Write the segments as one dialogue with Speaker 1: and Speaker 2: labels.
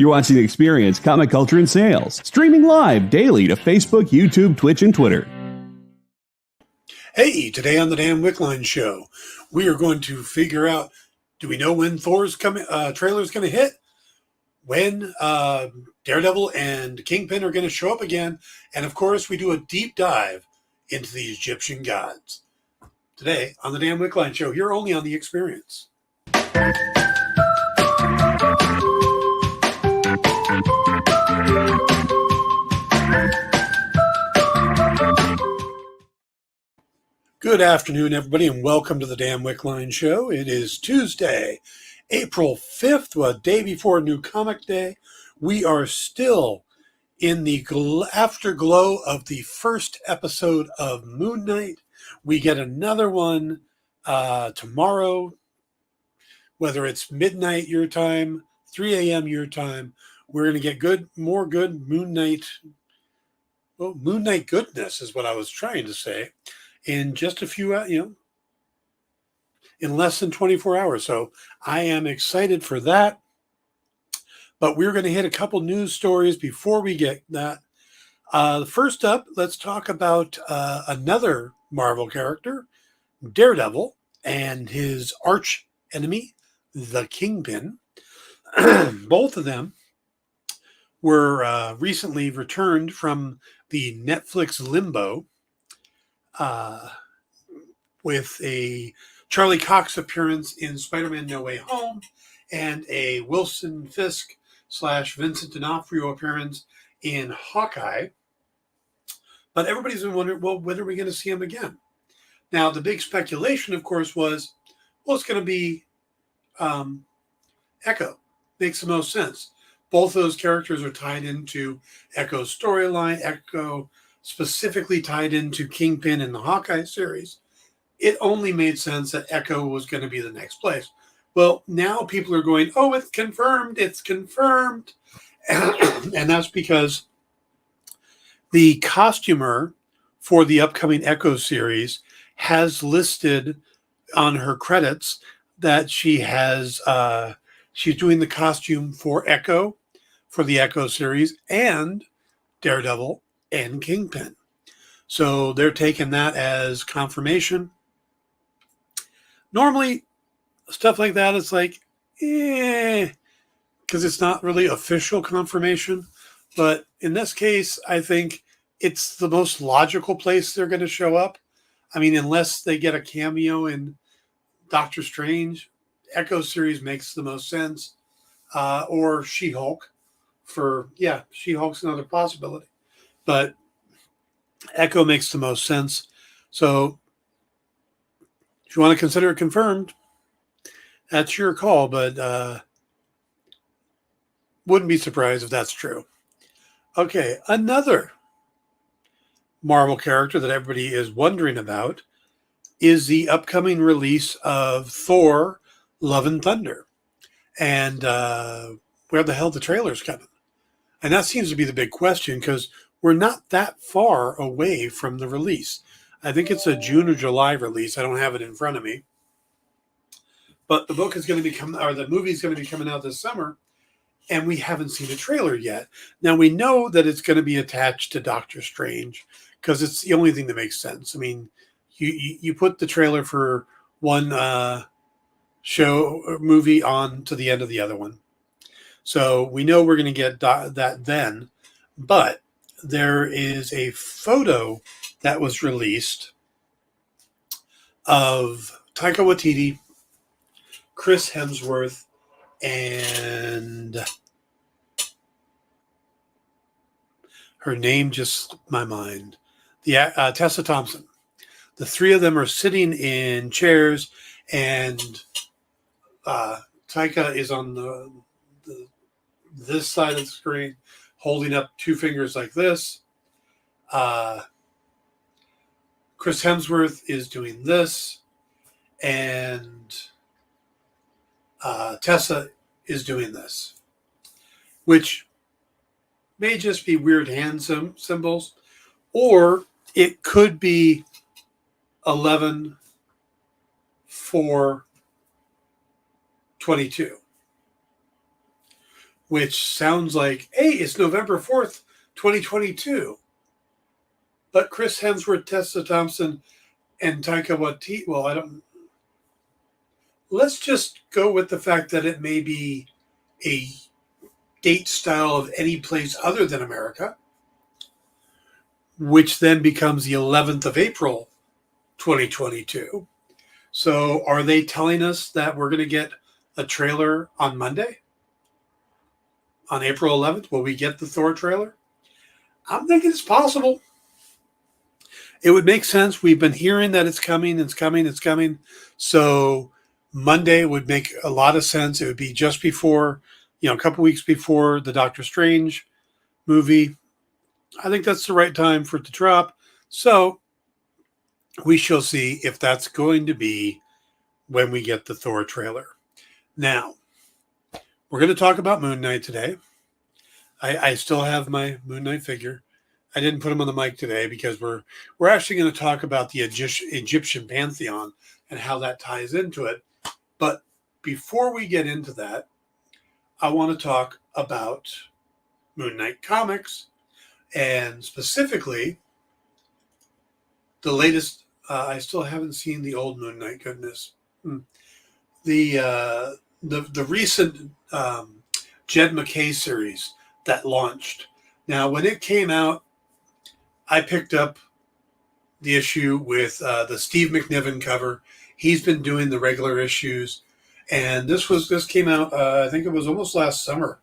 Speaker 1: You're watching The Experience, Comic Culture and Sales, streaming live daily to Facebook, YouTube, Twitch, and Twitter.
Speaker 2: Hey, today on the damn Wickline show, we are going to figure out, do we know when Thor's trailer is going to hit? When Daredevil and Kingpin are going to show up again? And of course, we do a deep dive into the Egyptian gods. Today on the damn Wickline show, here only on The Experience. Good afternoon, everybody, and welcome to the damn Wickline show. It is Tuesday, April 5th, a day before New Comic Day. We are still in the afterglow of the first episode of Moon Knight. We get another one tomorrow, whether it's midnight your time, 3 a.m. your time. We're going to get more good Moon Knight. Well, Moon Knight goodness is what I was trying to say. In just a few, in less than 24 hours. So I am excited for that. But we're going to hit a couple news stories before we get that. First up, let's talk about another Marvel character, Daredevil, and his arch enemy, the Kingpin. Both of them were recently returned from the Netflix limbo. With a Charlie Cox appearance in Spider-Man No Way Home and a Wilson Fisk / Vincent D'Onofrio appearance in Hawkeye. But everybody's been wondering, well, when are we going to see him again? Now, the big speculation, of course, was, well, it's going to be Echo. Makes the most sense. Both those characters are tied into Echo's storyline. Echo specifically tied into Kingpin in the Hawkeye series. It only made sense that Echo was going to be the next place. Well, now people are going, oh, it's confirmed. And that's because the costumer for the upcoming Echo series has listed on her credits that she has, she's doing the costume for Echo, for the Echo series, and Daredevil, and Kingpin. So they're taking that as confirmation. Normally, stuff like that is like, because it's not really official confirmation. But in this case, I think it's the most logical place they're going to show up. I mean, unless they get a cameo in Doctor Strange, Echo series makes the most sense. Or She-Hulk She-Hulk's another possibility. But Echo makes the most sense. So if you want to consider it confirmed, that's your call. But wouldn't be surprised if that's true. Okay, another Marvel character that everybody is wondering about is the upcoming release of Thor, Love and Thunder. And where the hell the trailer's coming? And that seems to be the big question because we're not that far away from the release. I think it's a June or July release. I don't have it in front of me. But the book is going to be the movie is going to be coming out this summer, and we haven't seen a trailer yet. Now we know that it's going to be attached to Doctor Strange because it's the only thing that makes sense. I mean, you put the trailer for one show or movie on to the end of the other one. So we know we're going to get that then, but there is a photo that was released of Taika Waititi, Chris Hemsworth, and her name just slipped my mind. Tessa Thompson. The three of them are sitting in chairs, and Taika is on this side of the screen, holding up two fingers like this. Chris Hemsworth is doing this, and Tessa is doing this, which may just be weird hand symbols, or it could be 11/4/22. which sounds like, hey, it's November 4th, 2022. But Chris Hemsworth, Tessa Thompson, and Taika Waititi, well, I don't. Let's just go with the fact that it may be a date style of any place other than America, which then becomes the 11th of April, 2022. So are they telling us that we're going to get a trailer on Monday? On April 11th, will we get the Thor trailer? I'm thinking it's possible. It would make sense. We've been hearing that it's coming, it's coming, it's coming. So Monday would make a lot of sense. It would be just before, a couple weeks before the Doctor Strange movie. I think that's the right time for it to drop. So we shall see if that's going to be when we get the Thor trailer. Now, we're going to talk about Moon Knight today. I still have my Moon Knight figure. I didn't put him on the mic today because we're actually going to talk about the Egyptian pantheon and how that ties into it. But before we get into that, I want to talk about Moon Knight comics, and specifically the latest. I still haven't seen the old Moon Knight. Goodness, the recent Jed MacKay series that launched. Now, when it came out, I picked up the issue with the Steve McNiven cover. He's been doing the regular issues, and this came out. I think it was almost last summer,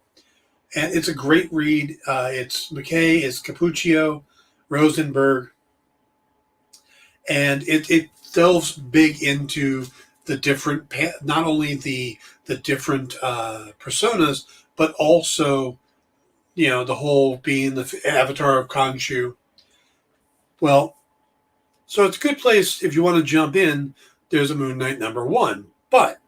Speaker 2: and it's a great read. It's MacKay, it's Cappuccio, Rosenberg, and it delves big into the different, not only the different personas, but also the whole being the avatar of Khonshu. Well, so it's a good place if you want to jump in. There's a Moon Knight #1. But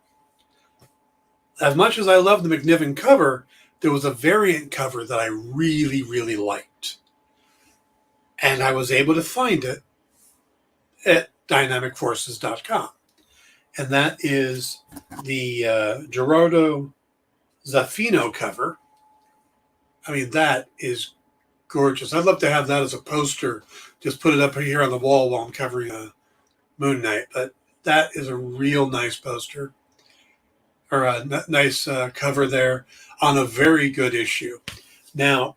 Speaker 2: as much as I love the McNiven cover, there was a variant cover that I really, really liked. And I was able to find it at dynamicforces.com. And that is the Gerardo Zaffino cover. I mean, that is gorgeous. I'd love to have that as a poster. Just put it up here on the wall while I'm covering Moon Knight. But that is a real nice poster, or a nice cover there on a very good issue. Now,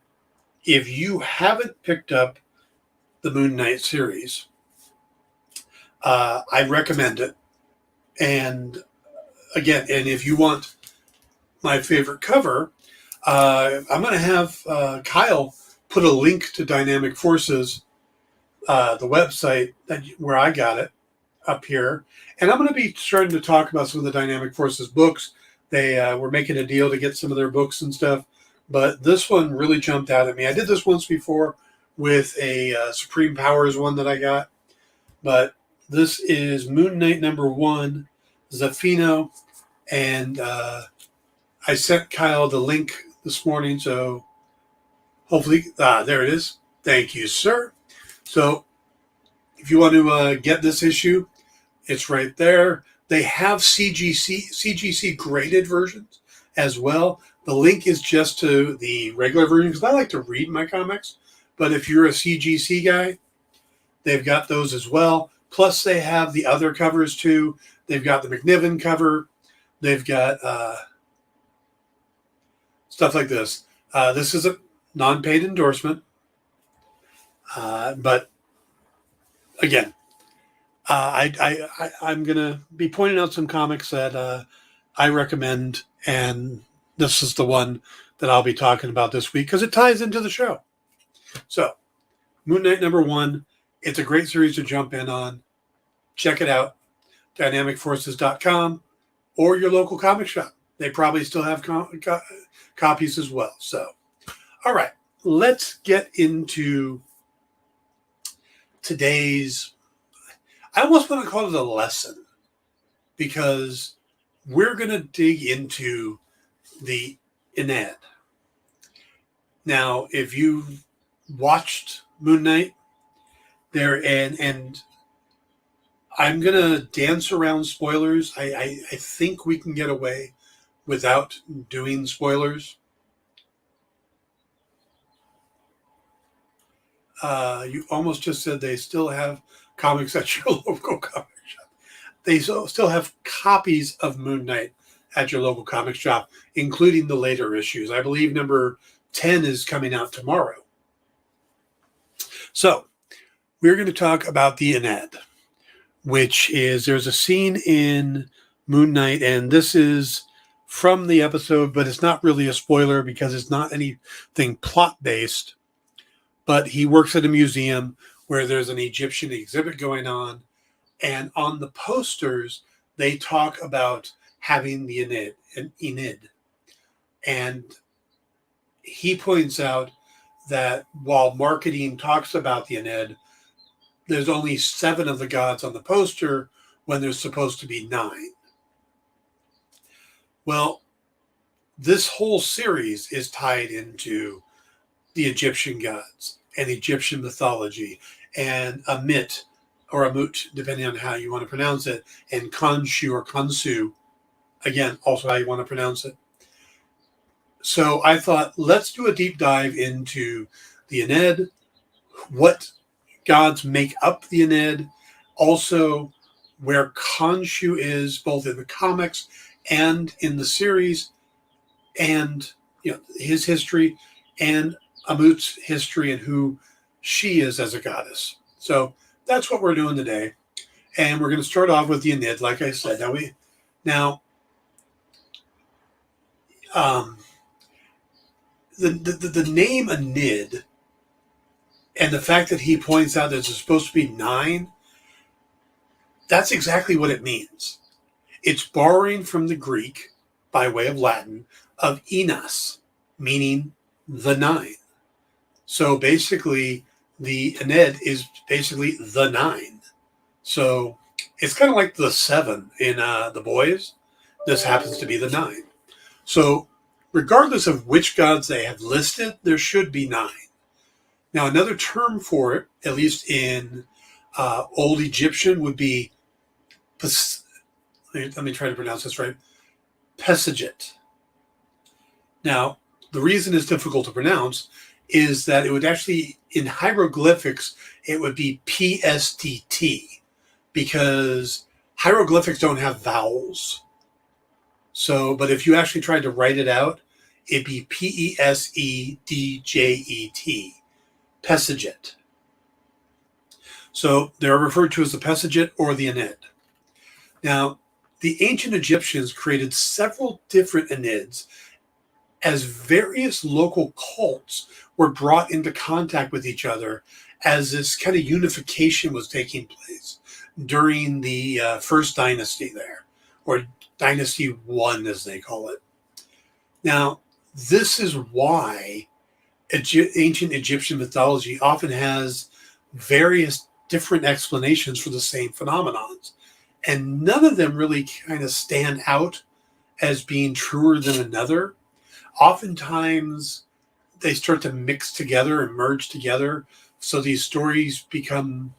Speaker 2: if you haven't picked up the Moon Knight series, I recommend it. And again, and if you want my favorite cover, I'm going to have Kyle put a link to Dynamic Forces, the website where I got it, up here. And I'm going to be starting to talk about some of the Dynamic Forces books. They were making a deal to get some of their books and stuff. But this one really jumped out at me. I did this once before with a Supreme Powers one that I got. But this is Moon Knight #1, Zaffino. And I sent Kyle the link this morning, so hopefully, there it is. Thank you, sir. So if you want to get this issue, it's right there. They have CGC graded versions as well. The link is just to the regular version because I like to read my comics. But if you're a CGC guy, they've got those as well. Plus, they have the other covers too. They've got the McNiven cover. They've got stuff like this. This is a non-paid endorsement. But again, I'm going to be pointing out some comics that I recommend, and this is the one that I'll be talking about this week because it ties into the show. So, Moon Knight #1, it's a great series to jump in on. Check it out, dynamicforces.com or your local comic shop. They probably still have copies as well. So, all right, let's get into today's, I almost want to call it a lesson, because we're going to dig into the Aeneid. Now, if you've watched Moon Knight, and I'm going to dance around spoilers. I think we can get away without doing spoilers. You almost just said they still have comics at your local comic shop. They still have copies of Moon Knight at your local comic shop, including the later issues. I believe number 10 is coming out tomorrow. So we're going to talk about the Ened, which is, there's a scene in Moon Knight, and this is from the episode, but it's not really a spoiler because it's not anything plot-based. But he works at a museum where there's an Egyptian exhibit going on, and on the posters, they talk about having the Enid. And he points out that while marketing talks about the Enid, there's only 7 of the gods on the poster when there's supposed to be 9. Well, this whole series is tied into the Egyptian gods and Egyptian mythology and Amit or Amut, depending on how you want to pronounce it, and Khonshu or Khonsu, again, also how you want to pronounce it. So I thought, let's do a deep dive into the Ened, what gods make up the Ened, also where Khonshu is both in the comics and in the series, and his history, and Amut's history and who she is as a goddess. So that's what we're doing today, and we're going to start off with the Enid, like I said. The name Enid and the fact that he points out that it's supposed to be 9, that's exactly what it means. It's borrowing from the Greek, by way of Latin, of Enos, meaning the 9. So basically, the Ened is basically the 9. So it's kind of like the 7 in The Boys. This happens to be the 9. So regardless of which gods they have listed, there should be 9. Now, another term for it, at least in Old Egyptian, would be, let me try to pronounce this right, Pesajit. Now, the reason it's difficult to pronounce is that it would actually, in hieroglyphics, it would be PSDT, because hieroglyphics don't have vowels. So, but if you actually tried to write it out, it'd be Pesedjet, Pesajit. So they're referred to as the Pesajit or the Ened. Now, the ancient Egyptians created several different Enids as various local cults were brought into contact with each other as this kind of unification was taking place during the first dynasty there, or Dynasty 1, as they call it. Now, this is why ancient Egyptian mythology often has various different explanations for the same phenomenons. And none of them really kind of stand out as being truer than another. Oftentimes, they start to mix together and merge together, so these stories become,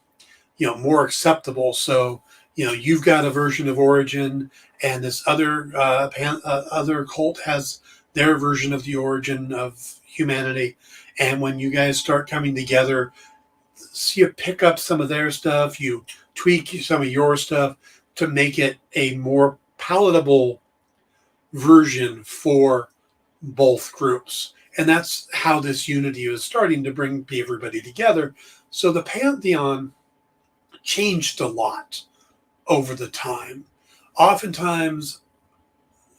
Speaker 2: more acceptable. So, you've got a version of origin, and this other other cult has their version of the origin of humanity. And when you guys start coming together, so you pick up some of their stuff, you tweak some of your stuff to make it a more palatable version for both groups. And that's how this unity is starting to bring everybody together. So the pantheon changed a lot over the time. Oftentimes,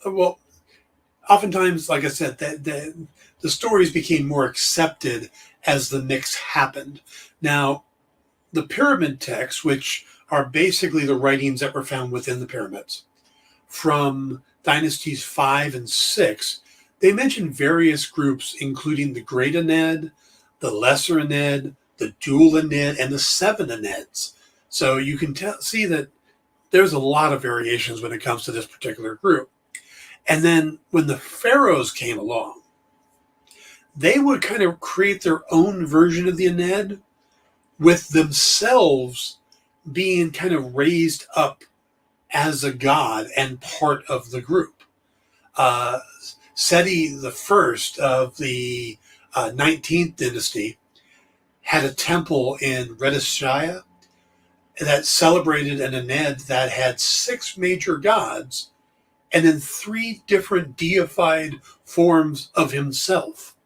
Speaker 2: like I said, the stories became more accepted as the mix happened. Now, the pyramid texts, which are basically the writings that were found within the pyramids from dynasties 5 and 6, they mention various groups, including the Great Ened, the Lesser Ened, the Dual Ened, and the 7 Eneds. So you can see that there's a lot of variations when it comes to this particular group. And then when the pharaohs came along, they would kind of create their own version of the Ened, with themselves being kind of raised up as a god and part of the group. Seti the first of the 19th dynasty had a temple in Redishaya that celebrated an Ened that had 6 major gods and then 3 different deified forms of himself.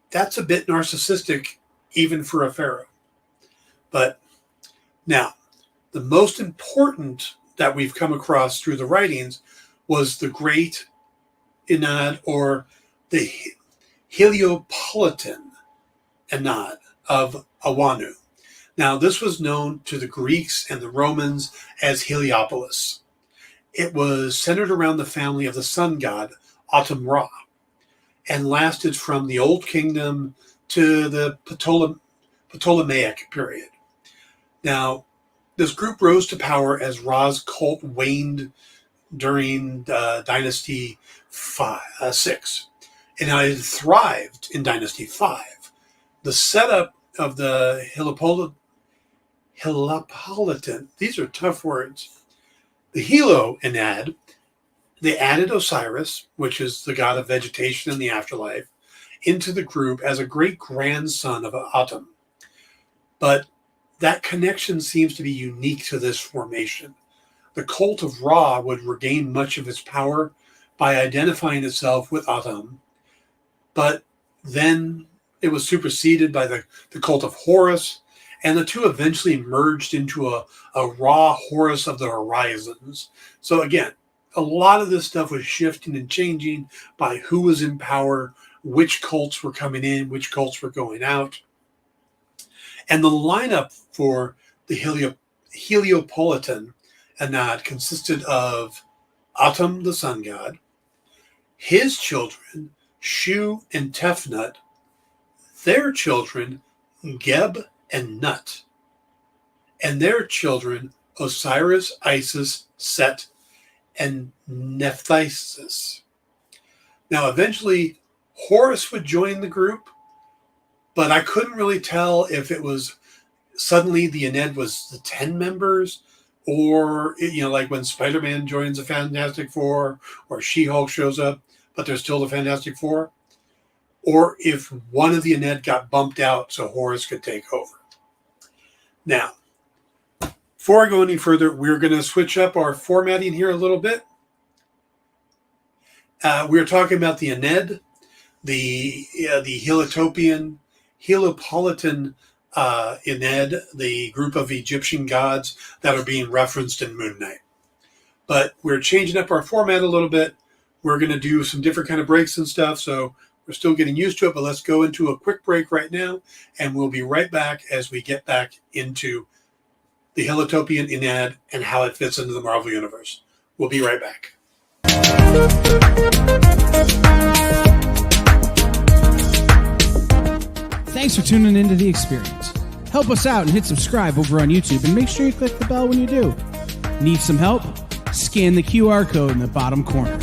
Speaker 2: That's a bit narcissistic, even for a pharaoh. But now, the most important that we've come across through the writings was the Great Enad, or the Heliopolitan Enad of Awanu. Now, this was known to the Greeks and the Romans as Heliopolis. It was centered around the family of the sun god, Atum Ra, and lasted from the Old Kingdom to the Ptolemaic period. Now, this group rose to power as Ra's cult waned during Dynasty 6, and it thrived in Dynasty 5. The setup of the Heliopolitan, these are tough words. The Helo Enad, they added Osiris, which is the god of vegetation and the afterlife, into the group as a great grandson of Atum. But that connection seems to be unique to this formation. The cult of Ra would regain much of its power by identifying itself with Atum, but then it was superseded by the cult of Horus, and the two eventually merged into a Ra Horus of the horizons. So again, a lot of this stuff was shifting and changing by who was in power, which cults were coming in, which cults were going out. And the lineup for the Heliopolitan Enad consisted of Atum, the sun god, his children, Shu and Tefnut, their children, Geb and Nut, and their children, Osiris, Isis, Set, and Nephthys. Now, eventually, Horus would join the group, but I couldn't really tell if it was suddenly the Ened was the 10 members, or, like when Spider-Man joins the Fantastic Four, or She-Hulk shows up, but they're still the Fantastic Four, or if one of the Ened got bumped out so Horus could take over. Now, before I go any further, we're going to switch up our formatting here a little bit. We're talking about the Ened, the Heliopolitan Ened, the group of Egyptian gods that are being referenced in Moon Knight. But we're changing up our format a little bit. We're going to do some different kind of breaks and stuff, so we're still getting used to it, but let's go into a quick break right now, and we'll be right back as we get back into the Heliopolitan Enad and how it fits into the Marvel Universe. We'll be right back.
Speaker 3: Thanks for tuning into The Experience. Help us out and hit subscribe over on YouTube, and make sure you click the bell when you do. Need some help? Scan the QR code in the bottom corner.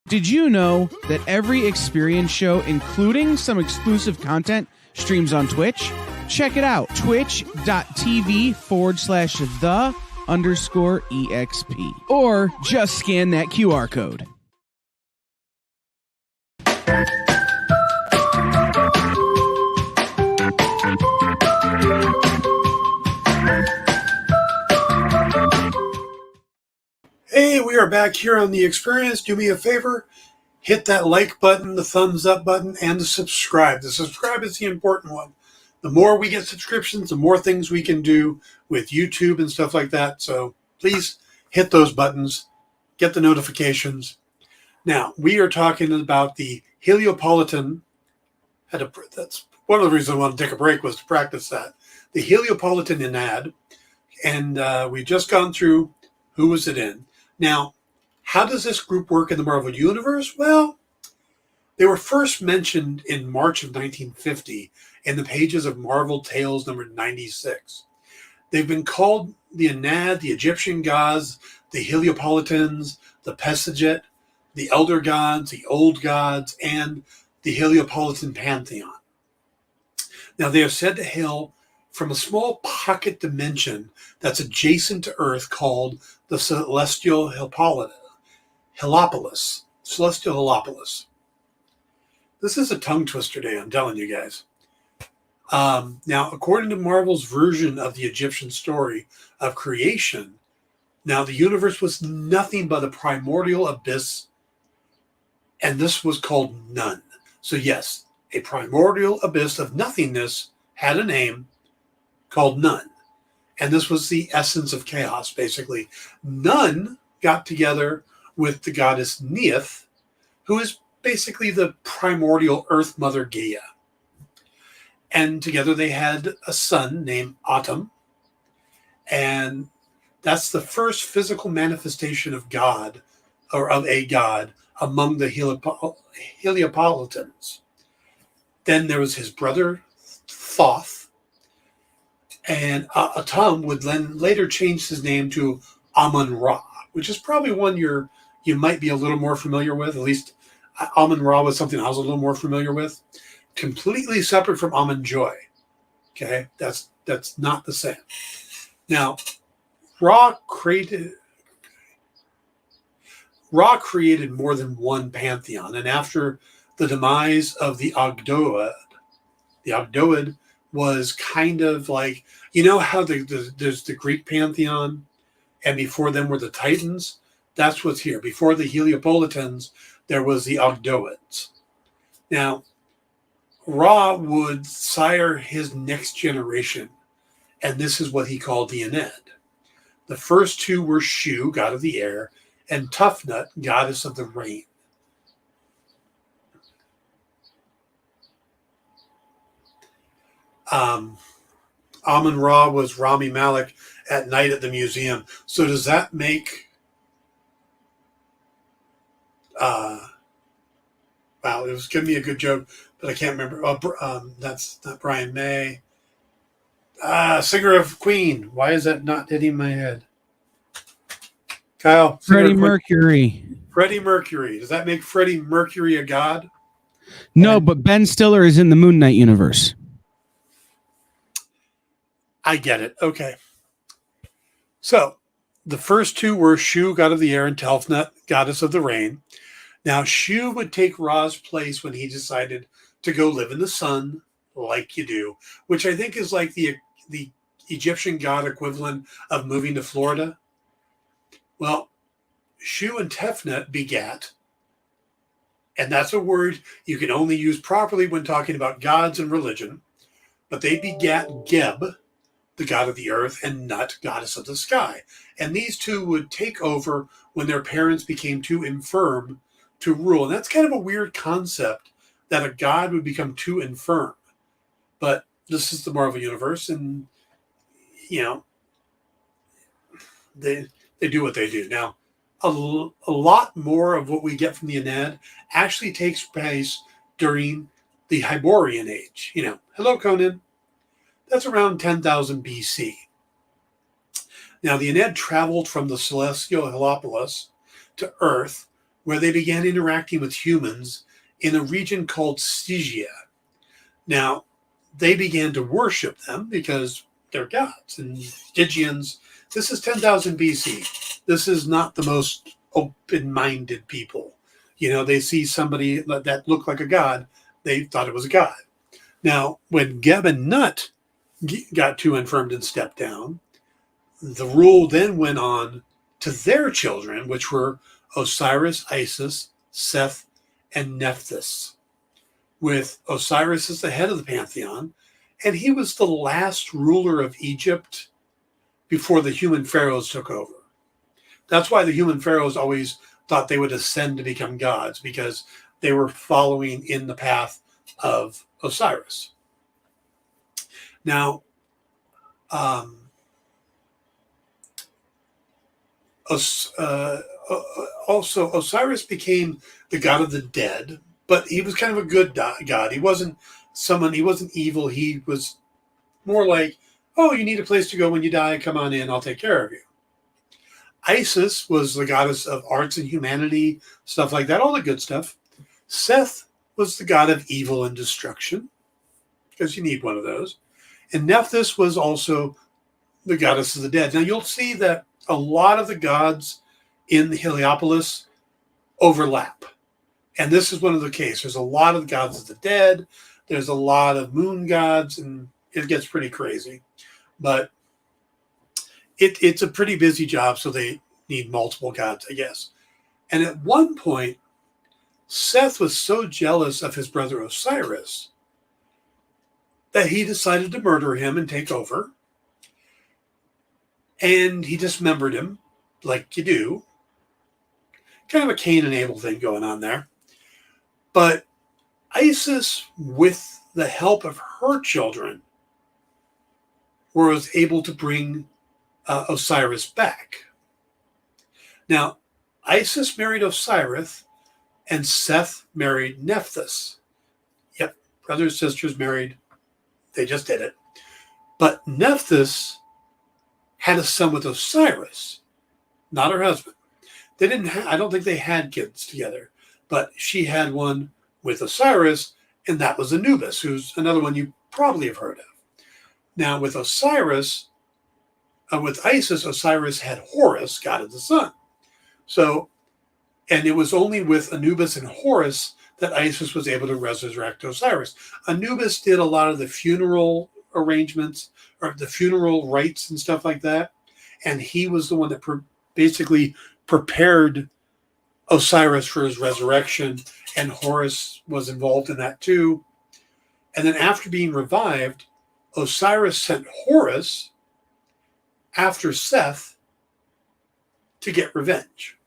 Speaker 3: Did you know that every Experience show, including some exclusive content, streams on Twitch? Check it out, twitch.tv/the_EXP. Or just scan that QR code.
Speaker 2: Hey, we are back here on The Experience. Do me a favor, hit that like button, the thumbs up button, and the subscribe. The subscribe is the important one. The more we get subscriptions, the more things we can do with YouTube and stuff like that. So please hit those buttons, get the notifications. Now, we are talking about the Heliopolitan. That's one of the reasons I wanted to take a break, was to practice that. The Heliopolitan Enad And we've just gone through who was it in. Now, how does this group work in the Marvel Universe? Well, they were first mentioned in March of 1950 in the pages of Marvel Tales number 96. They've been called the Enad, the Egyptian gods, the Heliopolitans, the Pesajit, the Elder Gods, the Old Gods, and the Heliopolitan Pantheon. Now, they are said to hail from a small pocket dimension that's adjacent to Earth called the Celestial Helopolis. Celestial Helopolis. This is a tongue twister day, I'm telling you guys. Now, according to Marvel's version of the Egyptian story of creation, now the universe was nothing but a primordial abyss, and this was called None. So yes, a primordial abyss of nothingness had a name called None. And this was the essence of chaos, basically. None got together with the goddess Neith, who is basically the primordial Earth Mother Gaia. And together they had a son named Atum. And that's the first physical manifestation of God, or of a god, among the Heliopolitans. Then there was his brother Thoth. And Atum would then later change his name to Amun-Ra, which is probably one you might be a little more familiar with. At least Amun-Ra was something I was a little more familiar with. Completely separate from Amun-Joy. Okay, that's not the same. Now, Ra created more than one pantheon, and after the demise of the Ogdoad was kind of like, you know how there's the Greek pantheon, and before them were the Titans? That's what's here. Before the Heliopolitans, there was the Ogdoads. Now, Ra would sire his next generation, and this is what he called the Ened. The first two were Shu, god of the air, and Tufnut, goddess of the rain. Amun-Ra was Rami Malek at night at the museum. So does that make... wow, it was giving me a good joke, but I can't remember. That's not Brian May. Singer of Queen. Why is that not hitting my head? Kyle.
Speaker 3: Freddie Mercury.
Speaker 2: Freddie Mercury. Does that make Freddie Mercury a god?
Speaker 3: No, but Ben Stiller is in the Moon Knight universe.
Speaker 2: I get it. Okay. So the first two were Shu, god of the air, and Tefnut, goddess of the rain. Now, Shu would take Ra's place when he decided to go live in the sun, like you do, which I think is like the Egyptian god equivalent of moving to Florida. Well, Shu and Tefnut begat, and that's a word you can only use properly when talking about gods and religion, but they begat Geb, the god of the earth, and Nut, goddess of the sky. And these two would take over when their parents became too infirm to rule. And that's kind of a weird concept, that a god would become too infirm. But this is the Marvel Universe, and, you know, they do what they do. Now, a lot more of what we get from the Enad actually takes place during the Hyborian Age. You know, hello, Conan. That's around 10,000 BC. Now, the Enad traveled from the Celestial Helopolis to Earth, where they began interacting with humans in a region called Stygia. Now, they began to worship them because they're gods. And Stygians, this is 10,000 BC. This is not the most open-minded people. You know, they see somebody that looked like a god, they thought it was a god. Now, when Geb and Nut got too infirmed and stepped down, the rule then went on to their children, which were Osiris, Isis, Seth, and Nephthys, with Osiris as the head of the pantheon, and he was the last ruler of Egypt before the human pharaohs took over. That's why the human pharaohs always thought they would ascend to become gods, because they were following in the path of Osiris. Now, Also, Osiris became the god of the dead, but he was kind of a good god. He wasn't evil. He was more like, oh, you need a place to go when you die. Come on in. I'll take care of you. Isis was the goddess of arts and humanity, stuff like that, all the good stuff. Seth was the god of evil and destruction, because you need one of those. And Nephthys was also the goddess of the dead. Now, you'll see that a lot of the gods in the Heliopolis overlap. And this is one of the cases. There's a lot of the gods of the dead. There's a lot of moon gods, and it gets pretty crazy. But it's a pretty busy job, so they need multiple gods, I guess. And at one point, Seth was so jealous of his brother Osiris that he decided to murder him and take over. And he dismembered him, like you do. Kind of a Cain and Abel thing going on there. But Isis, with the help of her children, was able to bring Osiris back. Now, Isis married Osiris, and Seth married Nephthys. Yep, brothers, sisters married. They just did it. But Nephthys had a son with Osiris, not her husband. They didn't. I don't think they had kids together, but she had one with Osiris, and that was Anubis, who's another one you probably have heard of. Now, with Isis, Osiris had Horus, god of the sun. So, and it was only with Anubis and Horus that Isis was able to resurrect Osiris. Anubis did a lot of the funeral arrangements, or the funeral rites and stuff like that, and he was the one that basically prepared Osiris for his resurrection, and Horus was involved in that too. And then after being revived, Osiris sent Horus after Seth to get revenge.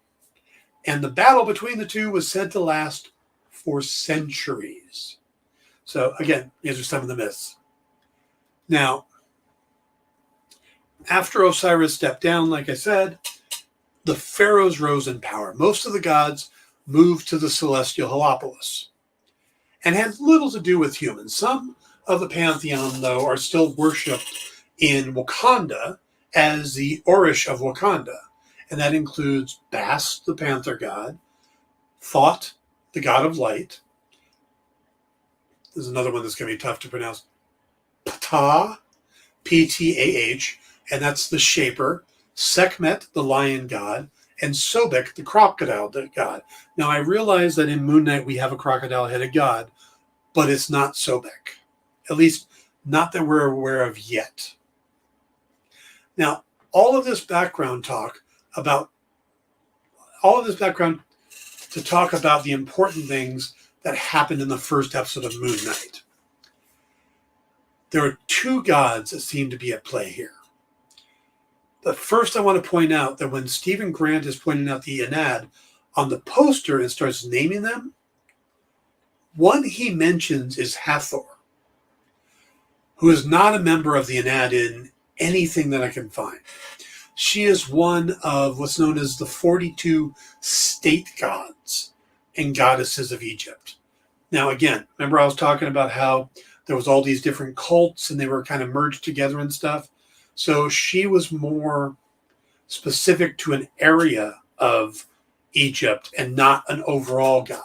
Speaker 2: And the battle between the two was said to last for centuries. So again, these are some of the myths. Now, after Osiris stepped down, like I said, the pharaohs rose in power. Most of the gods moved to the celestial Heliopolis and had little to do with humans. Some of the pantheon, though, are still worshipped in Wakanda as the Orish of Wakanda. And that includes Bast, the panther god, Thoth, the god of light. There's another one that's going to be tough to pronounce. Ptah, Ptah, and that's the shaper. Sekhmet, the lion god, and Sobek, the crocodile god. Now, I realize that in Moon Knight we have a crocodile-headed god, but it's not Sobek. At least not that we're aware of yet. Now, all of this background to talk about the important things that happened in the first episode of Moon Knight. There are two gods that seem to be at play here. But first, I want to point out that when Stephen Grant is pointing out the Enad on the poster and starts naming them, one he mentions is Hathor, who is not a member of the Enad in anything that I can find. She is one of what's known as the 42 state gods and goddesses of Egypt. Now, again, remember I was talking about how there was all these different cults and they were kind of merged together and stuff? So she was more specific to an area of Egypt and not an overall god.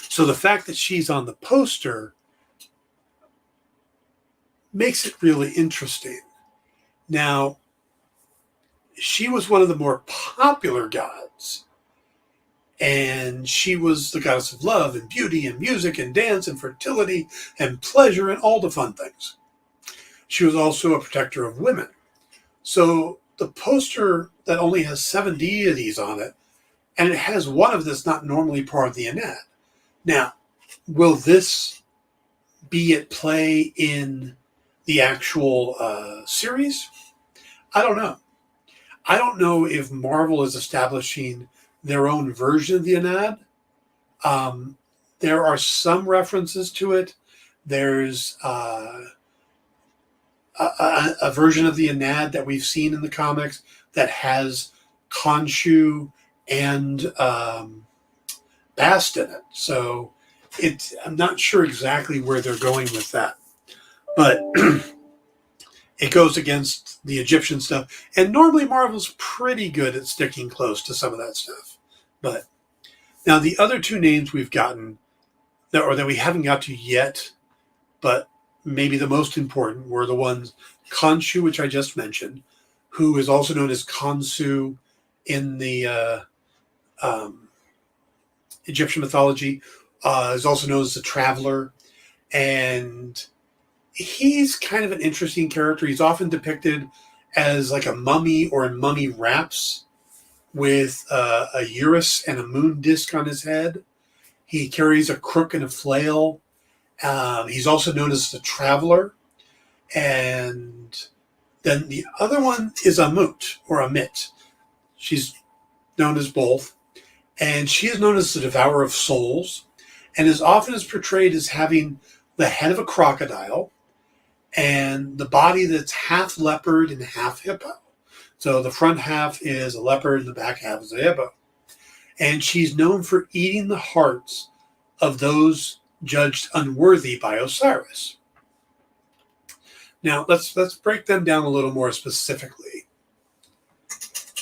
Speaker 2: So the fact that she's on the poster makes it really interesting. Now, she was one of the more popular gods. And she was the goddess of love and beauty and music and dance and fertility and pleasure and all the fun things. She was also a protector of women. So the poster that only has 7 deities on it, and it has one of this not normally part of the Enad. Now, will this be at play in the actual series? I don't know. I don't know if Marvel is establishing their own version of the Enad. There are some references to it. There's a version of the Enad that we've seen in the comics that has Khonshu and Bast in it. So I'm not sure exactly where they're going with that. But it goes against the Egyptian stuff. And normally Marvel's pretty good at sticking close to some of that stuff. But now the other two names we've gotten, that we haven't got to yet, but maybe the most important, were the ones Khonshu, which I just mentioned, who is also known as Khonsu in the Egyptian mythology, is also known as the Traveler. And he's kind of an interesting character. He's often depicted as like a mummy or in mummy wraps with a Urus and a moon disc on his head. He carries a crook and a flail. He's also known as the Traveler. And then the other one is Amut, or Amit. She's known as both. And she is known as the Devourer of Souls, and is often portrayed as having the head of a crocodile and the body that's half leopard and half hippo. So the front half is a leopard and the back half is a hippo. And she's known for eating the hearts of those judged unworthy by Osiris. Now, let's break them down a little more specifically.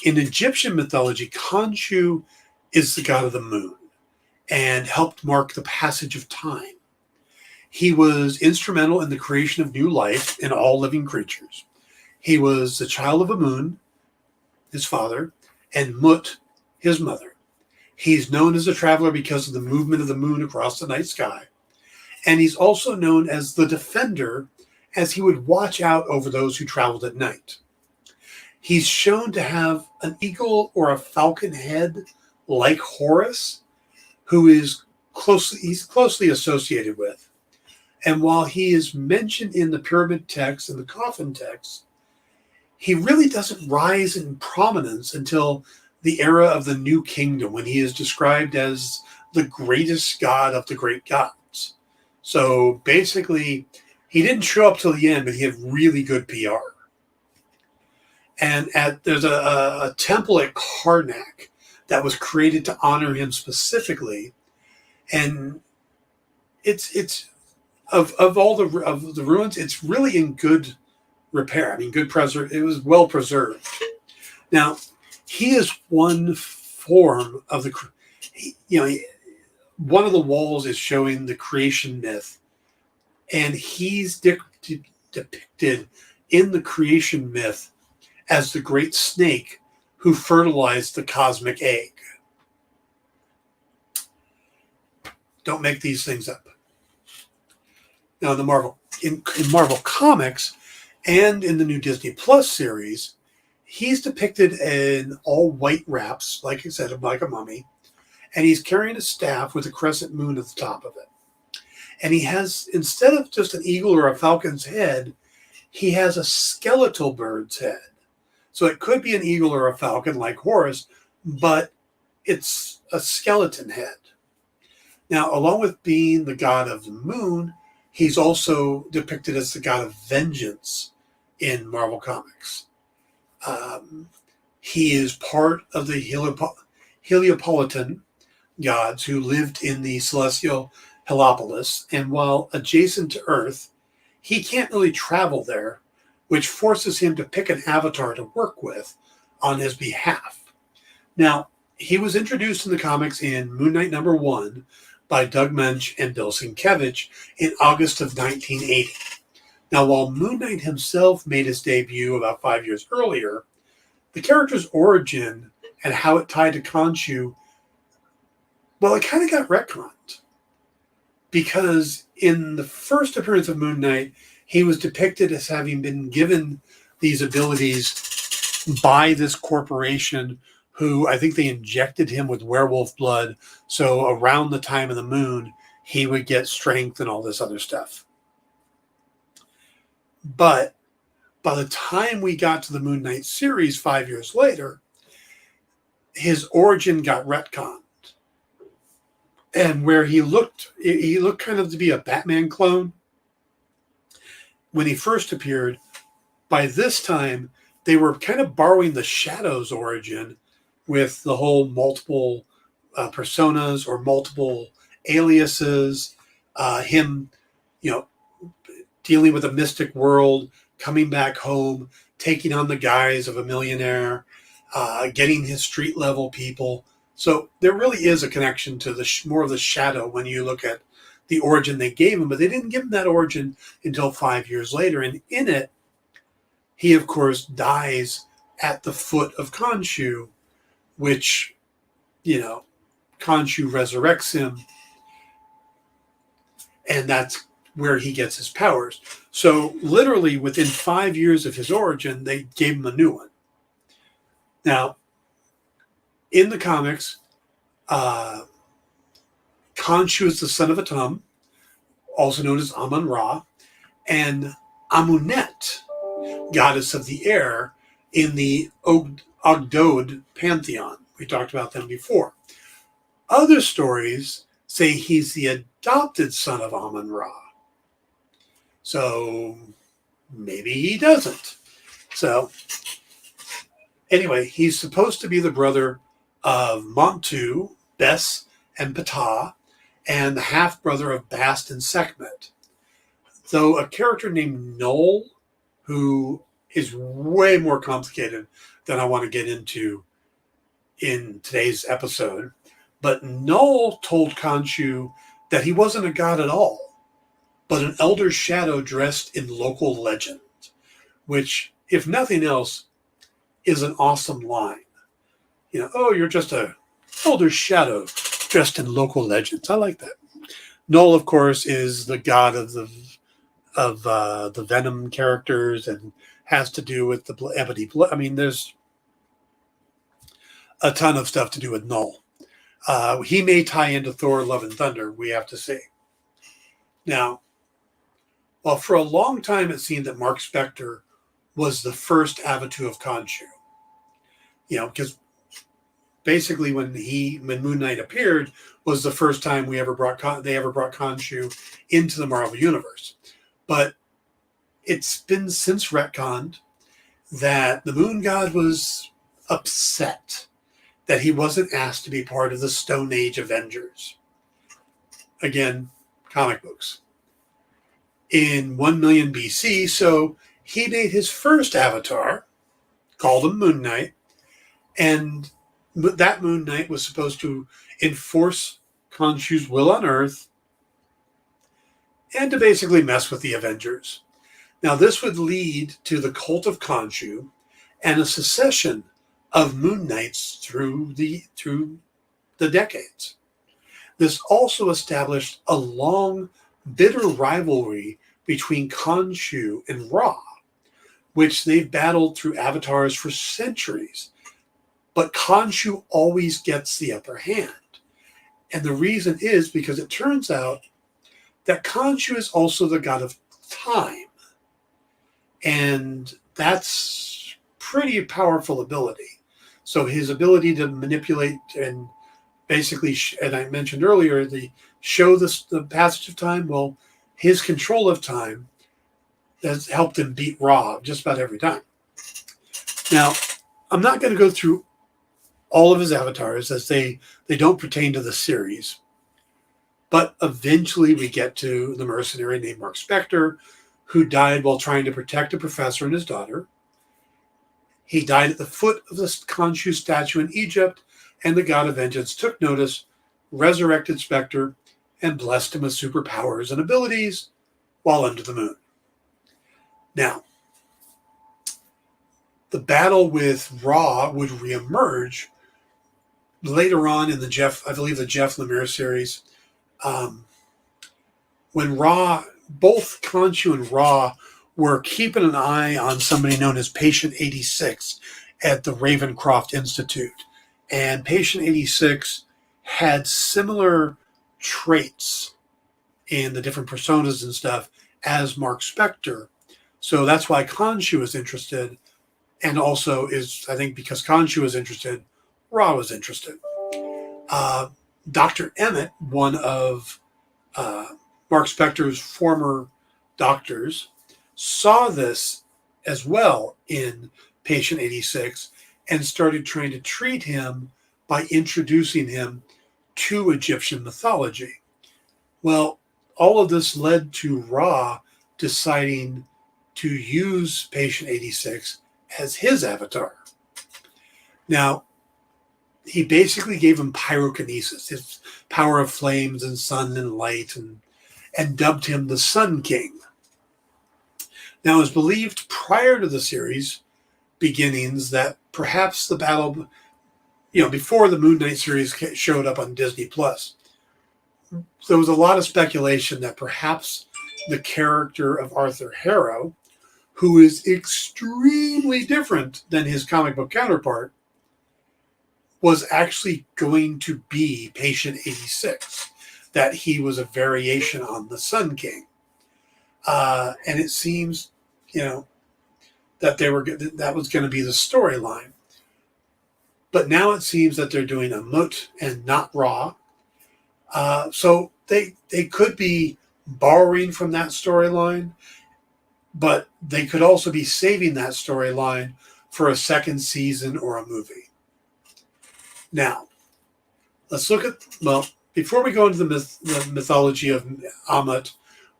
Speaker 2: In Egyptian mythology, Khonshu is the god of the moon and helped mark the passage of time. He was instrumental in the creation of new life in all living creatures. He was the child of Amun, his father, and Mut, his mother. He's known as a traveler because of the movement of the moon across the night sky. And he's also known as the defender, as he would watch out over those who traveled at night. He's shown to have an eagle or a falcon head like Horus, who he's closely associated with. And while he is mentioned in the pyramid text and the coffin text, he really doesn't rise in prominence until the era of the New Kingdom, when he is described as the greatest god of the great gods. So basically, he didn't show up till the end, but he had really good PR. And there's a temple at Karnak that was created to honor him specifically, and it's of all the ruins, it's really in good repair. I mean, it was well preserved. Now, he is one form of one of the walls is showing the creation myth, and he's depicted in the creation myth as the great snake who fertilized the cosmic egg. Don't make these things up. Now, in Marvel Comics and in the new Disney Plus series, he's depicted in all white wraps, like I said, like a mummy, and he's carrying a staff with a crescent moon at the top of it. And he has, instead of just an eagle or a falcon's head, he has a skeletal bird's head. So it could be an eagle or a falcon like Horus, but it's a skeleton head. Now, along with being the god of the moon, he's also depicted as the god of vengeance in Marvel Comics. He is part of the Heliopolitan gods who lived in the celestial Heliopolis, and while adjacent to Earth, he can't really travel there, which forces him to pick an avatar to work with on his behalf. Now, he was introduced in the comics in Moon Knight #1 by Doug Moench and Bill Sienkiewicz in August of 1980. Now, while Moon Knight himself made his debut about 5 years earlier, the character's origin and how it tied to Khonshu, well, it kind of got retconned. Because in the first appearance of Moon Knight, he was depicted as having been given these abilities by this corporation who, I think they injected him with werewolf blood. So around the time of the moon, he would get strength and all this other stuff. But by the time we got to the Moon Knight series 5 years later, his origin got retconned. And where he looked kind of to be a Batman clone when he first appeared. By this time, they were kind of borrowing the Shadow's origin with the whole multiple personas or multiple aliases, him, dealing with a mystic world, coming back home, taking on the guise of a millionaire, getting his street level people. So there really is a connection to the more of the Shadow when you look at the origin they gave him, but they didn't give him that origin until 5 years later. And in it, he, of course, dies at the foot of Khonshu, which, Khonshu resurrects him, and that's where he gets his powers. So literally within 5 years of his origin, they gave him a new one. Now, in the comics, Khonshu is the son of Atum, also known as Amun-Ra, and Amunet, goddess of the air, in the Ogdode pantheon. We talked about them before. Other stories say he's the adopted son of Amun-Ra. So maybe he doesn't. So anyway, he's supposed to be the brother of Montu, Bes, and Ptah, and the half-brother of Bast and Sekhmet. Though a character named Null, who is way more complicated than I want to get into in today's episode, but Null told Khonshu that he wasn't a god at all, but an elder shadow dressed in local legend, which, if nothing else, is an awesome line. You're just a elder shadow dressed in local legends. I like that. Null, of course, is the god of the Venom characters and has to do with the ebony blood. I mean, there's a ton of stuff to do with Null. He may tie into Thor, Love, and Thunder, we have to see. Now, well, for a long time it seemed that Mark Spector was the first Avatar of Khonshu. Because basically when Moon Knight appeared was the first time they ever brought Khonshu into the Marvel Universe. But it's been since retconned that the Moon God was upset that he wasn't asked to be part of the Stone Age Avengers. Again, comic books. In 1 million BC, so he made his first avatar, called him Moon Knight, and that Moon Knight was supposed to enforce Khonshu's will on Earth and to basically mess with the Avengers. Now, this would lead to the cult of Khonshu and a succession of Moon Knights through the decades. This also established a long, bitter rivalry between Khonshu and Ra, which they've battled through avatars for centuries. But Khonshu always gets the upper hand. And the reason is because it turns out that Khonshu is also the god of time. And that's pretty powerful ability. So his ability to manipulate and basically, and I mentioned earlier, the passage of time, well, his control of time has helped him beat Ra just about every time. Now, I'm not going to go through all of his avatars as they don't pertain to the series. But eventually we get to the mercenary named Mark Spector, who died while trying to protect a professor and his daughter. He died at the foot of the Khonshu statue in Egypt, and the god of vengeance took notice, resurrected Spector, and blessed him with superpowers and abilities while under the moon. Now, the battle with Ra would reemerge later on in the Jeff Lemire series, when both Khonshu and Ra were keeping an eye on somebody known as Patient 86 at the Ravencroft Institute. And Patient 86 had similar traits in the different personas and stuff as Mark Spector. So that's why Khonshu was interested. And also I think because Khonshu was interested, Ra was interested. Dr. Emmett, one of Mark Spector's former doctors, saw this as well in Patient 86 and started trying to treat him by introducing him to Egyptian mythology. Well, all of this led to Ra deciding to use Patient 86 as his avatar. Now, he basically gave him pyrokinesis, his power of flames and sun and light, and dubbed him the Sun King. Now, it was believed prior to the series beginnings that perhaps the battle, before the Moon Knight series showed up on Disney Plus, there was a lot of speculation that perhaps the character of Arthur Harrow, who is extremely different than his comic book counterpart, was actually going to be Patient 86, that he was a variation on the Sun King. And it seems, that that was going to be the storyline. But now it seems that they're doing Amut and not Ra. So they could be borrowing from that storyline, but they could also be saving that storyline for a second season or a movie. Now, let's look at, before we go into the mythology of Amut,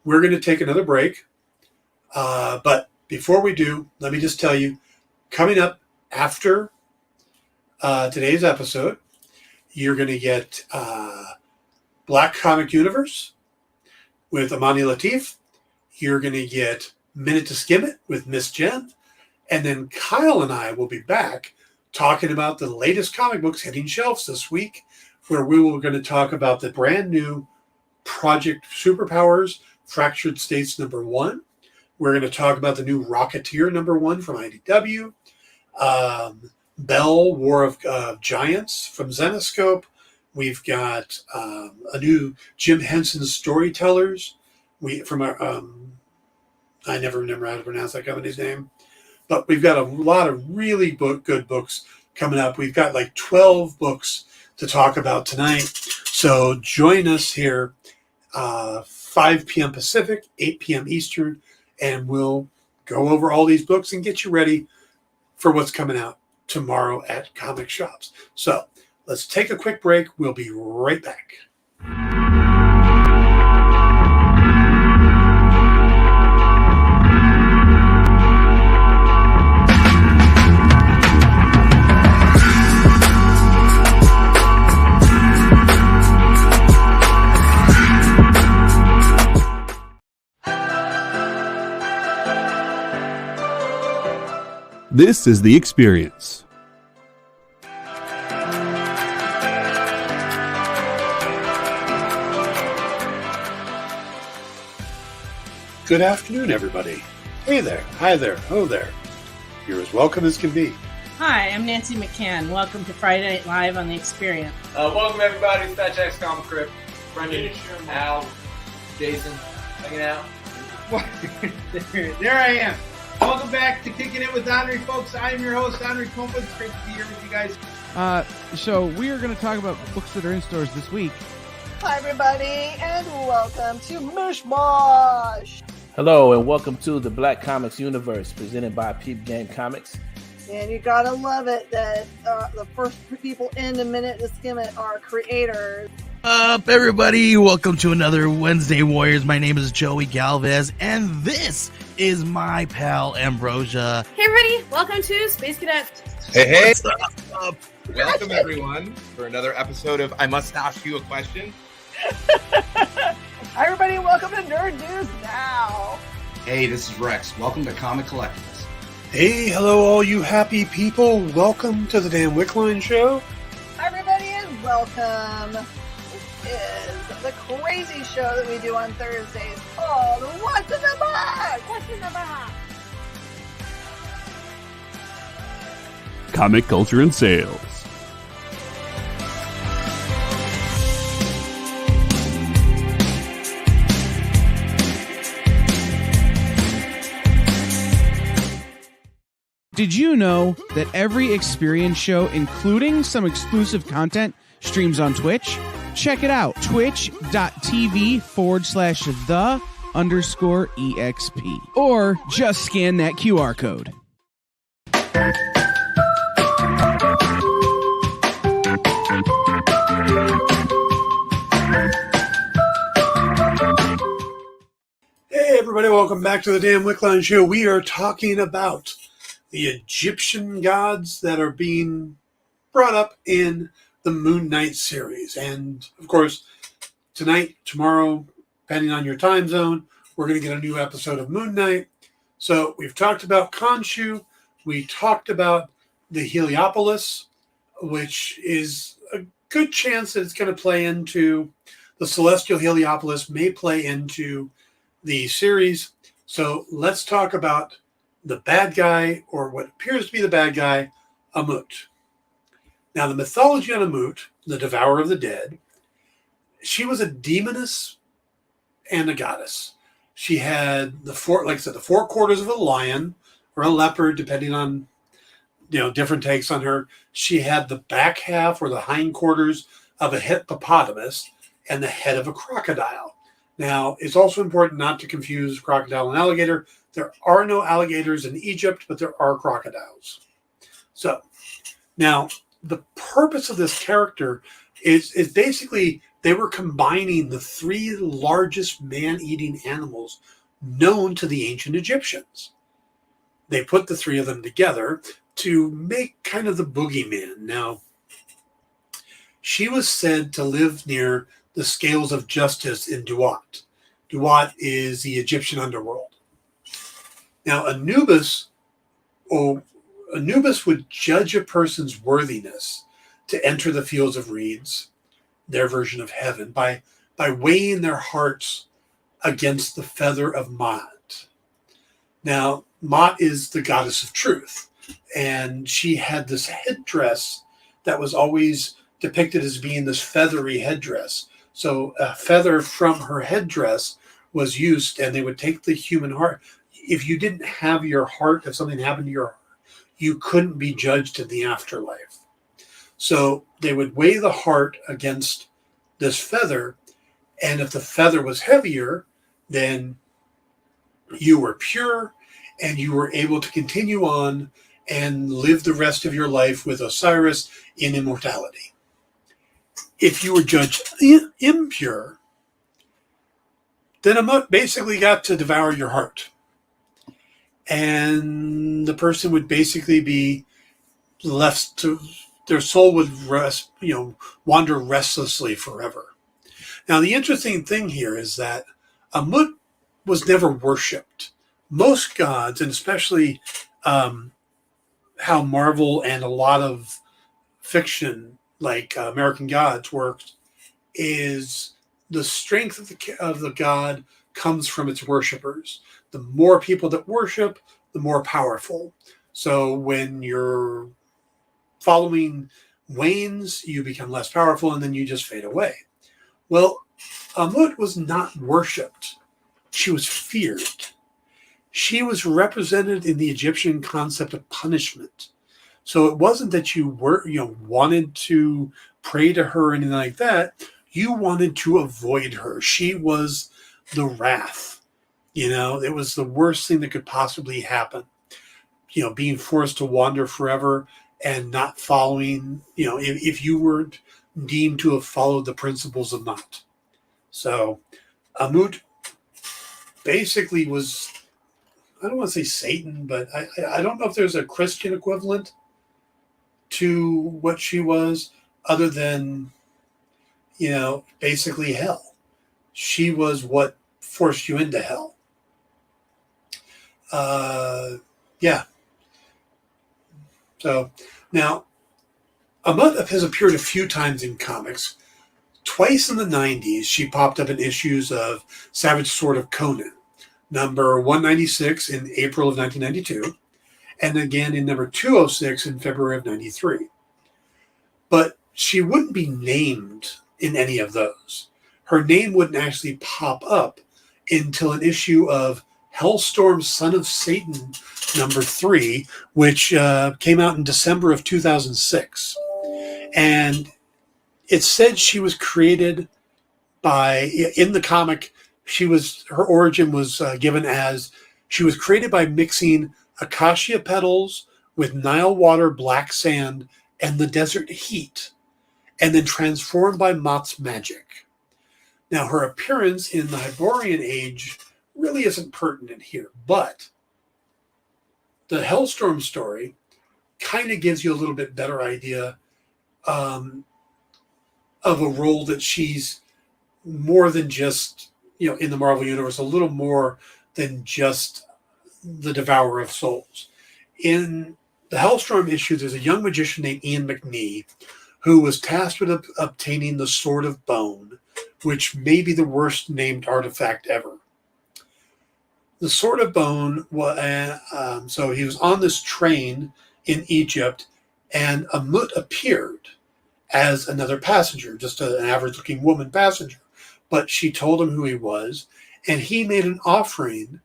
Speaker 2: we're going to take another break. But before we do, let me just tell you, coming up after today's episode, you're going to get Black Comic Universe with Amani Latif. You're going to get Minute to Skim It with Miss Jen. And then Kyle and I will be back talking about the latest comic books hitting shelves this week, where we were going to talk about the brand new Project Superpowers Fractured States #1. We're going to talk about the new Rocketeer #1 from IDW. Bell, War of Giants from Zenoscope. We've got a new Jim Henson Storytellers. I never remember how to pronounce that company's name. But we've got a lot of really good books coming up. We've got like 12 books to talk about tonight. So join us here 5 p.m. Pacific, 8 p.m. Eastern, and we'll go over all these books and get you ready for what's coming out tomorrow at comic shops. So let's take a quick break. We'll be right back.
Speaker 1: This is The Experience.
Speaker 2: Good afternoon, everybody. Hey there, hi there, ho there. You're as welcome as can be.
Speaker 4: Hi, I'm Nancy McCann. Welcome to Friday Night Live on The Experience.
Speaker 5: Welcome, everybody. It's Fat Jack's Comic Crypt. Brendan, Al, Jason, hanging out.
Speaker 6: There I am. Welcome back to Kicking It with Henry, folks. I am your host, Henry Kumpa. It's great to be here with you guys.
Speaker 3: So we are going to talk about books that are in stores this week.
Speaker 7: Hi, everybody, and welcome to Mishmash.
Speaker 5: Hello, and welcome to the Black Comics Universe, presented by Peep Game Comics.
Speaker 7: And you gotta love it that the first people in a minute to skim it are creators.
Speaker 8: Up, everybody! Welcome to another Wednesday Warriors. My name is Joey Galvez, and this is my pal Ambrosia.
Speaker 9: Hey, everybody! Welcome to Space Cadet.
Speaker 10: Hey!
Speaker 8: What's up?
Speaker 10: Welcome, everyone, for another episode of I Must Ask You a Question.
Speaker 7: Hi, everybody! Welcome to Nerd News Now.
Speaker 11: Hey, this is Rex. Welcome to Comic Collectibles.
Speaker 2: Hey, hello, all you happy people. Welcome to the Dan Wickline Show.
Speaker 7: Hi, everybody, and welcome. Is the crazy show that we do on Thursdays called What's in the Box? What's in the Box?
Speaker 1: Comic culture and sales.
Speaker 3: Did you know that every Experience show, including some exclusive content, streams on Twitch? Check it out, twitch.tv/the_EXP. Or just scan that QR code.
Speaker 2: Hey everybody, welcome back to the Dan Wickline Show. We are talking about the Egyptian gods that are being brought up in the Moon Knight series. And of course, tonight, tomorrow, depending on your time zone, we're going to get a new episode of Moon Knight. So we've talked about Khonshu. We talked about the Heliopolis, which is a good chance that it's going to play into the Celestial Heliopolis, may play into the series. So let's talk about the bad guy, or what appears to be the bad guy, Amut. Now, the mythology on Amut, the devourer of the dead, she was a demoness and a goddess. She had the four, like I said, the four quarters of a lion or a leopard, depending on, different takes on her. She had the back half or the hindquarters of a hippopotamus and the head of a crocodile. Now, it's also important not to confuse crocodile and alligator. There are no alligators in Egypt, but there are crocodiles. So, now, the purpose of this character is basically they were combining the three largest man-eating animals known to the ancient Egyptians. They put the three of them together to make kind of the boogeyman. Now, she was said to live near the scales of justice in Duat. Duat is the Egyptian underworld. Now, Anubis would judge a person's worthiness to enter the fields of reeds, their version of heaven, by weighing their hearts against the feather of Maat. Now, Maat is the goddess of truth, and she had this headdress that was always depicted as being this feathery headdress. So a feather from her headdress was used, and they would take the human heart. If you didn't have your heart, if something happened to your heart, you couldn't be judged in the afterlife. So they would weigh the heart against this feather, and if the feather was heavier, then you were pure, and you were able to continue on and live the rest of your life with Osiris in immortality. If you were judged impure, then Amut basically got to devour your heart. And the person would basically be left to, their soul would wander restlessly forever. Now, the interesting thing here is that Amut was never worshipped. Most gods, and especially how Marvel and a lot of fiction like American Gods works, is the strength of the god comes from its worshipers. The more people that worship, the more powerful. So when your following wanes, you become less powerful, and then you just fade away. Well, Amut was not worshipped. She was feared. She was represented in the Egyptian concept of punishment. So it wasn't that you wanted to pray to her or anything like that. You wanted to avoid her. She was the wrath. It was the worst thing that could possibly happen. Being forced to wander forever and not following, if you weren't deemed to have followed the principles of Maat. So Amut basically was, I don't want to say Satan, but I don't know if there's a Christian equivalent to what she was, other than, basically hell. She was what forced you into hell. Yeah. So now, Amut has appeared a few times in comics. Twice in the 90s, she popped up in issues of Savage Sword of Conan, number 196 in April of 1992, and again in number 206 in February of 93. But she wouldn't be named in any of those. Her name wouldn't actually pop up until an issue of Hellstorm Son of Satan number 3, which came out in December of 2006. And it said she was created by, in the comic, her origin was given as she was created by mixing acacia petals with Nile water, black sand, and the desert heat. and then transformed by Mott's magic. Now, her appearance in the Hyborian Age really isn't pertinent here, but the Hellstorm story kind of gives you a little bit better idea of a role that she's more than just, in the Marvel Universe, a little more than just the Devourer of Souls. In the Hellstorm issue, there's a young magician named Ian McNee who was tasked with obtaining the Sword of Bone, which may be the worst named artifact ever. The Sword of Bone, so he was on this train in Egypt, and Amut appeared as another passenger, just an average-looking woman passenger. But she told him who he was, and he made an offering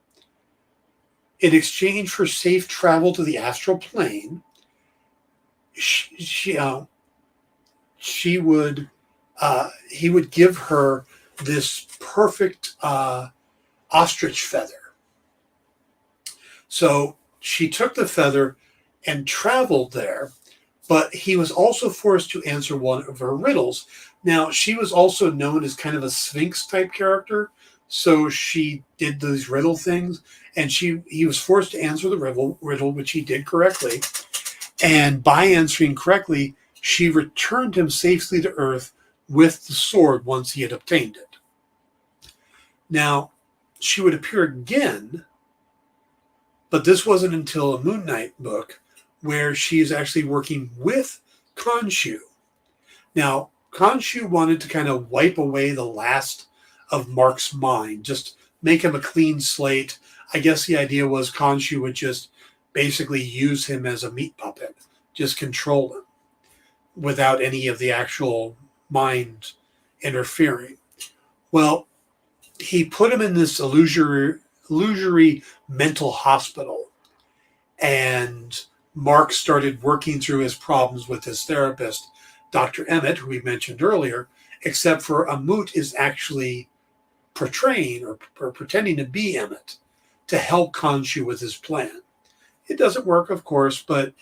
Speaker 2: in exchange for safe travel to the astral plane. He would give her this perfect ostrich feather. So she took the feather and traveled there, but he was also forced to answer one of her riddles. Now, she was also known as kind of a Sphinx type character, so she did these riddle things, and he was forced to answer the riddle, which he did correctly. And by answering correctly, she returned him safely to Earth with the sword once he had obtained it. Now, she would appear again, but this wasn't until a Moon Knight book where she is actually working with Khonshu. Now, Khonshu wanted to kind of wipe away the last of Mark's mind, just make him a clean slate. I guess the idea was Khonshu would just basically use him as a meat puppet, just control him without any of the actual mind interfering. Well, he put him in this illusory mental hospital, and Mark started working through his problems with his therapist, Dr. Emmett, who we mentioned earlier, except for Amut is actually portraying or pretending to be Emmett to help Khonshu with his plan. It doesn't work, of course, but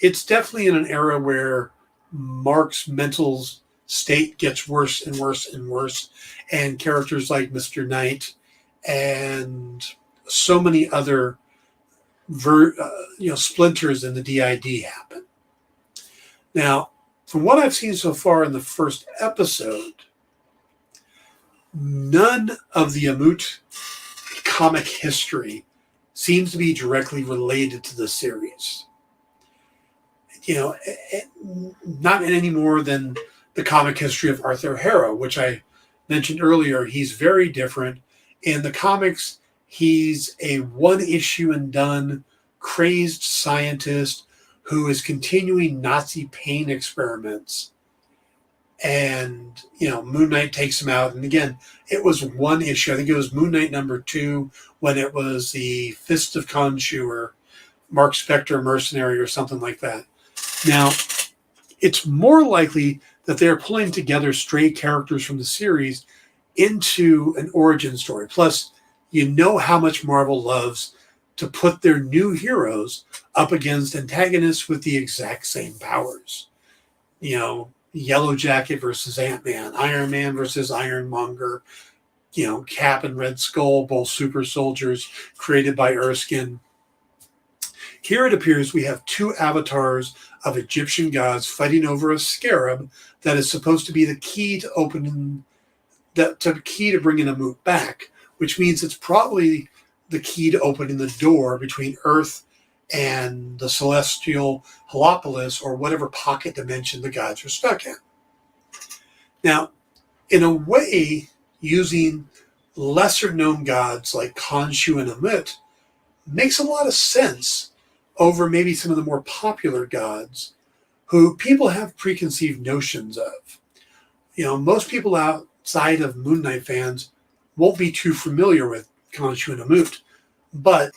Speaker 2: it's definitely in an era where Mark's mental state gets worse and worse and worse, and characters like Mr. Knight and so many other splinters in the DID happen. Now, from what I've seen so far in the first episode, none of the Amut comic history seems to be directly related to the series. Not any more than the comic history of Arthur Harrow, which I mentioned earlier. He's very different. In the comics, he's a one-issue and done crazed scientist who is continuing Nazi pain experiments. And, Moon Knight takes him out. And again, it was one issue. I think it was Moon Knight #2 when it was the Fist of Khonshu or Mark Spector Mercenary or something like that. Now, it's more likely that they're pulling together stray characters from the series into an origin story. Plus, how much Marvel loves to put their new heroes up against antagonists with the exact same powers. Yellow Jacket versus Ant-Man, Iron Man versus Ironmonger, Cap and Red Skull, both super soldiers created by Erskine. Here it appears we have two avatars of Egyptian gods fighting over a scarab that is supposed to be the key to bringing Amut back, which means it's probably the key to opening the door between Earth and the celestial Heliopolis, or whatever pocket dimension the gods are stuck in. Now, in a way, using lesser-known gods like Khonshu and Amut makes a lot of sense over maybe some of the more popular gods who people have preconceived notions of. Most people outside of Moon Knight fans won't be too familiar with Khonshu and Amut, but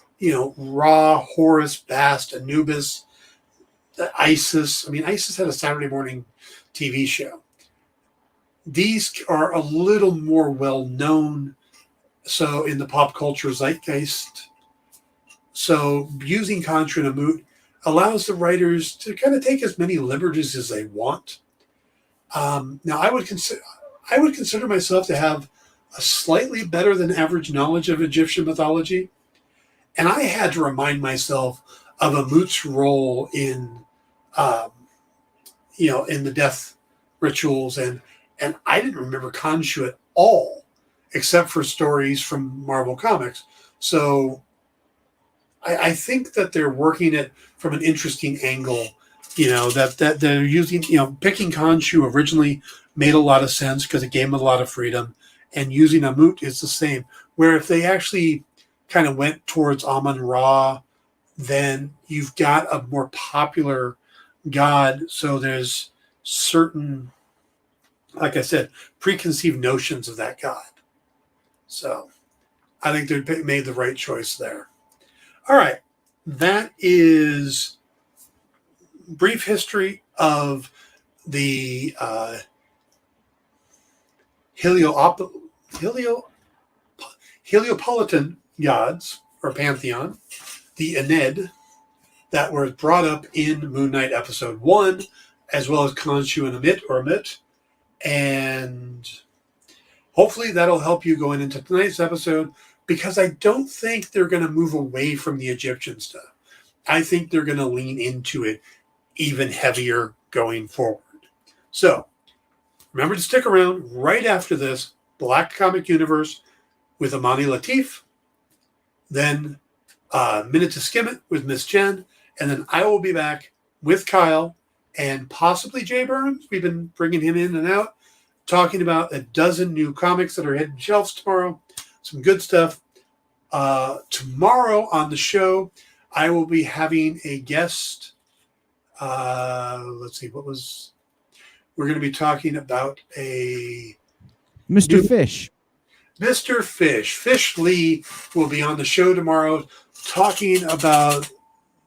Speaker 2: Ra, Horus, Bast, Anubis, Isis. Isis had a Saturday morning TV show. These are a little more well-known, so in the pop culture zeitgeist. So using Khonshu and Amut allows the writers to kind of take as many liberties as they want. Now, I would consider myself to have a slightly better than average knowledge of Egyptian mythology, and I had to remind myself of Amut's role in, in the death rituals, and I didn't remember Khonshu at all, except for stories from Marvel Comics. So I think that they're working it from an interesting angle. That they're using, picking Khonshu originally made a lot of sense because it gave him a lot of freedom, and using Amut is the same. Where if they actually kind of went towards Amun-Ra, then you've got a more popular god. So there's certain, like I said, preconceived notions of that god. So I think they made the right choice there. All right. That is brief history of the Heliopolitan gods, or pantheon, the Ened, that was brought up in Moon Knight episode 1, as well as Khonshu and Amit. And hopefully that'll help you going into tonight's episode, because I don't think they're going to move away from the Egyptian stuff. I think they're going to lean into it even heavier going forward. So remember to stick around right after this Black Comic Universe with Amani Latif, then Minute to Skim It with Miss Jen, and then I will be back with Kyle and possibly Jay Burns. We've been bringing him in and out, talking about a dozen new comics that are hitting shelves tomorrow. Some good stuff. Tomorrow on the show, I will be having a guest. Let's see, we're going to be talking about
Speaker 3: Mr. Fish.
Speaker 2: Mr. Fish. Fish Lee will be on the show tomorrow talking about,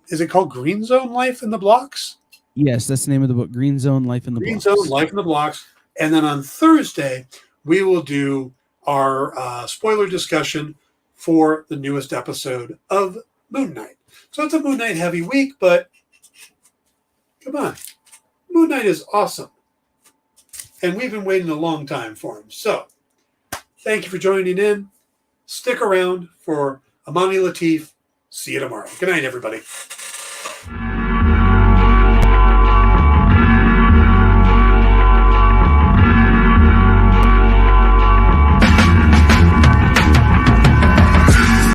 Speaker 2: is it called Green Zone Life in the Blocks?
Speaker 3: Yes, that's the name of the book, Green Zone Life in the
Speaker 2: Green
Speaker 3: Blocks.
Speaker 2: Zone Life in the Blocks. And then on Thursday, we will do our spoiler discussion for the newest episode of Moon Knight. So it's a Moon Knight heavy week, but come on. Moon Knight is awesome. And we've been waiting a long time for him. So thank you for joining in. Stick around for Amani Latif. See you tomorrow. Good night, everybody.